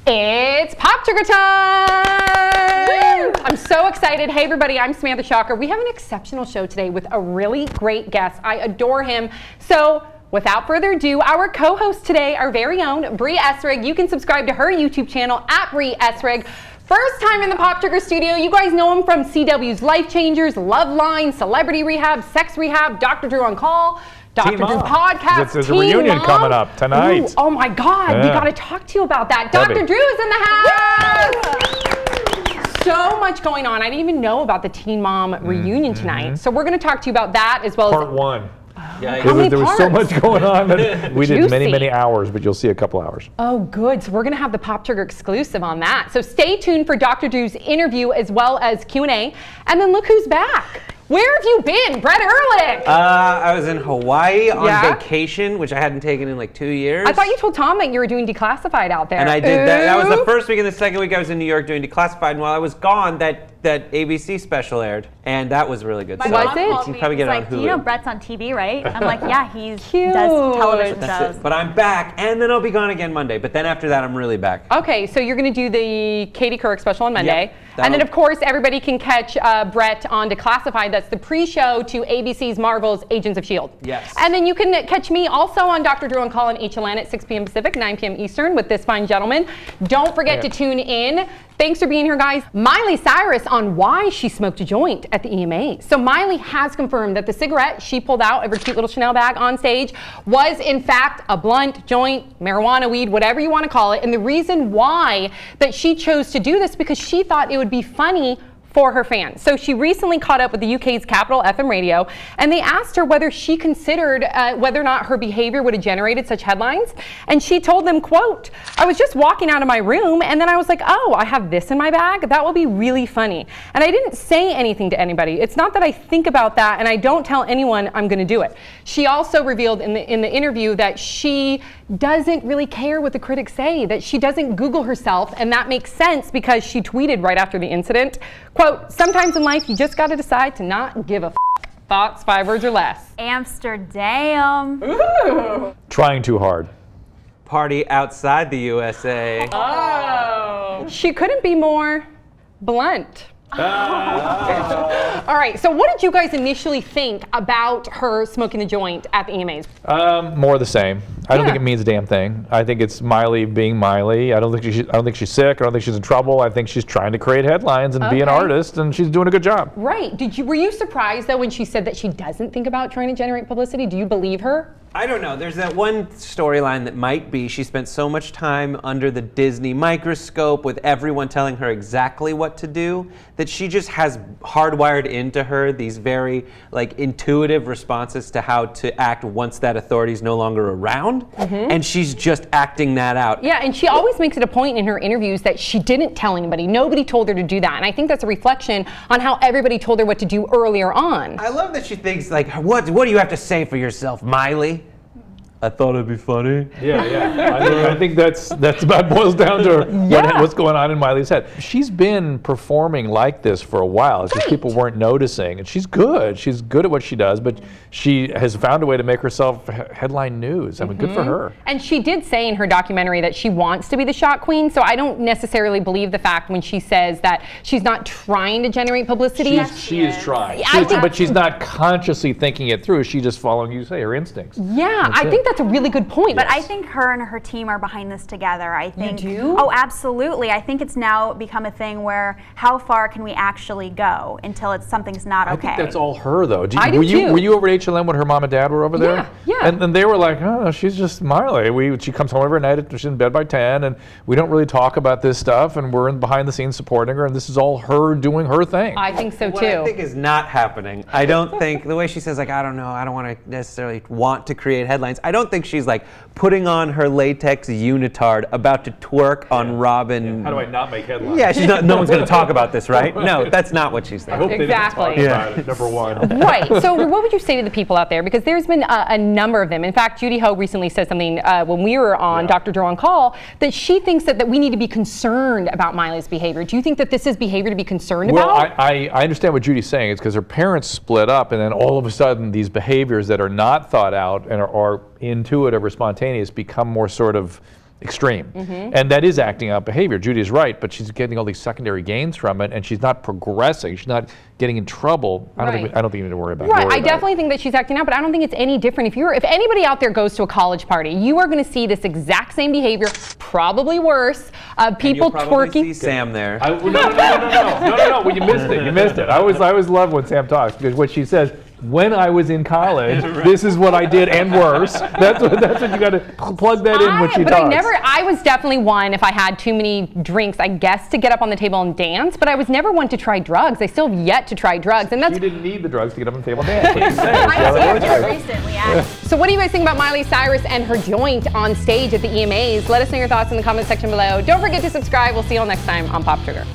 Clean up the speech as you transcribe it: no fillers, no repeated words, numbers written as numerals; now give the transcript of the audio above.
It's Pop Trigger time! Woo! I'm so excited. Hey everybody, I'm Samantha Shocker. We have an exceptional show today with a really great guest. I adore him. So without further ado, our co-host today, our very own Brie Essrig. You can subscribe to her YouTube channel at Brie Essrig. First time in the Pop Trigger studio. You guys know him from CW's Life Changers, Love Line, Celebrity Rehab, Sex Rehab, Dr. Drew on Call, Dr. Drew podcast. There's a reunion coming up tonight. Ooh, oh my God, we got to talk to you about that. Dr. Drew is in the house. So much going on. I didn't even know about the Teen Mom reunion tonight. So we're going to talk to you about that as well Part as one. Yeah, there was so much going on that we did many hours, but you'll see a couple hours. Oh, good. So we're going to have the Pop Trigger exclusive on that. So stay tuned for Dr. Drew's interview as well as Q&A. And then look who's back. Where have you been, Brett Ehrlich? I was in Hawaii on vacation, which I hadn't taken in like 2 years. I thought you told Tom that you were doing Declassified out there. And I did that. That was the first week, and the second week I was in New York doing Declassified. And while I was gone, that ABC special aired, and that was really good. Was it? You can probably get it on Hulu. You know Brett's on TV, right? I'm like, yeah, he's Cute. does television shows. But I'm back, and then I'll be gone again Monday. But then after that, I'm really back. Okay, so you're going to do the Katie Couric special on Monday. Yep, and then, of course, everybody can catch Brett on Declassified. That's the pre-show to ABC's Marvel's Agents of S.H.I.E.L.D. Yes. And then you can catch me also on Dr. Drew on Call on HLN at 6 p.m. Pacific, 9 p.m. Eastern with this fine gentleman. Don't forget to tune in. Thanks for being here, guys. Miley Cyrus on why she smoked a joint at the EMAs. So Miley has confirmed that the cigarette she pulled out of her cute little Chanel bag on stage was in fact a blunt, joint, marijuana, weed, whatever you want to call it. And the reason why that she chose to do this because she thought it would be funny for her fans. So she recently caught up with the UK's Capital FM radio, and they asked her whether she considered whether or not her behavior would have generated such headlines. And she told them, quote, "I was just walking out of my room and then I was like, oh, I have this in my bag. That will be really funny. And I didn't say anything to anybody. It's not that I think about that and I don't tell anyone I'm going to do it." She also revealed in the interview that she doesn't really care what the critics say, that she doesn't Google herself, and that makes sense because she tweeted right after the incident, quote, "Sometimes in life you just got to decide to not give a f***. Thoughts, 5 words or less." Amsterdam. Ooh. Trying too hard. Party outside the USA. Oh. She couldn't be more blunt. All right, so what did you guys initially think about her smoking the joint at the EMAs? More of the same. I don't think it means a damn thing. I think it's Miley being Miley. I don't think she's sick. I don't think she's in trouble. I think she's trying to create headlines and be an artist, and she's doing a good job. Right. Were you surprised though when she said that she doesn't think about trying to generate publicity? Do you believe her? I don't know. There's that one storyline that might be she spent so much time under the Disney microscope with everyone telling her exactly what to do that she just has hardwired into her these very intuitive responses to how to act once that authority is no longer around. And she's just acting that out. Yeah, and she always makes it a point in her interviews that she didn't tell anybody. Nobody told her to do that. And I think that's a reflection on how everybody told her what to do earlier on. I love that she thinks what do you have to say for yourself, Miley? I thought it'd be funny. Yeah. I think that's about boils down to what's going on in Miley's head. She's been performing like this for a while. It's just people weren't noticing. And she's good. She's good at what she does, but she has found a way to make herself headline news. I mean, good for her. And she did say in her documentary that she wants to be the shock queen, so I don't necessarily believe the fact when she says that she's not trying to generate publicity. She is trying. But she's not consciously thinking it through. She's just following, you say, her instincts. Yeah, I think that's a really good point. But I think her and her team are behind this together. I think. You do? Oh, absolutely. I think it's now become a thing where how far can we actually go until something's not okay? I think that's all her, though. Were you over at HLN when her mom and dad were over there? Yeah. And then they were like, oh, she's just Miley. She comes home every night, she's in bed by 10, and we don't really talk about this stuff, and we're behind the scenes supporting her, and this is all her doing her thing. I think so, too. What I think is not happening, I don't think, the way she says, I don't know, I don't want to necessarily want to create headlines. I don't think she's putting on her latex unitard about to twerk on Robin. How do I not make headlines? Yeah, she's not. No one's going to talk about this, right? No, that's not what she's saying. I hope they didn't talk about it, number one. Right. So what would you say to the people out there? Because there's been a number of them. In fact, Judy Ho recently said something when we were on Dr. Drew on Call that she thinks that we need to be concerned about Miley's behavior. Do you think that this is behavior to be concerned about? Well, I understand what Judy's saying. It's because her parents split up, and then all of a sudden these behaviors that are not thought out and are intuitive or spontaneous become more sort of extreme. And that is acting out behavior. Judy's right, but she's getting all these secondary gains from it, and she's not progressing. She's not getting in trouble. I don't think you need to worry about it. Right, I definitely think that she's acting out, but I don't think it's any different. If anybody out there goes to a college party, you are going to see this exact same behavior, probably worse. People and you'll probably twerking. see Sam there. No. Well, you missed it. You missed it. I always love when Sam talks, because what she says, when I was in college, this is what I did and worse. That's what you got to plug that in when she talks. I was definitely one, if I had too many drinks, I guess, to get up on the table and dance, but I was never one to try drugs. I still have yet to try drugs. And that's. You didn't need the drugs to get up on the table and dance. What you say. I did recently, actually. So what do you guys think about Miley Cyrus and her joint on stage at the EMAs? Let us know your thoughts in the comment section below. Don't forget to subscribe. We'll see you all next time on Pop Sugar.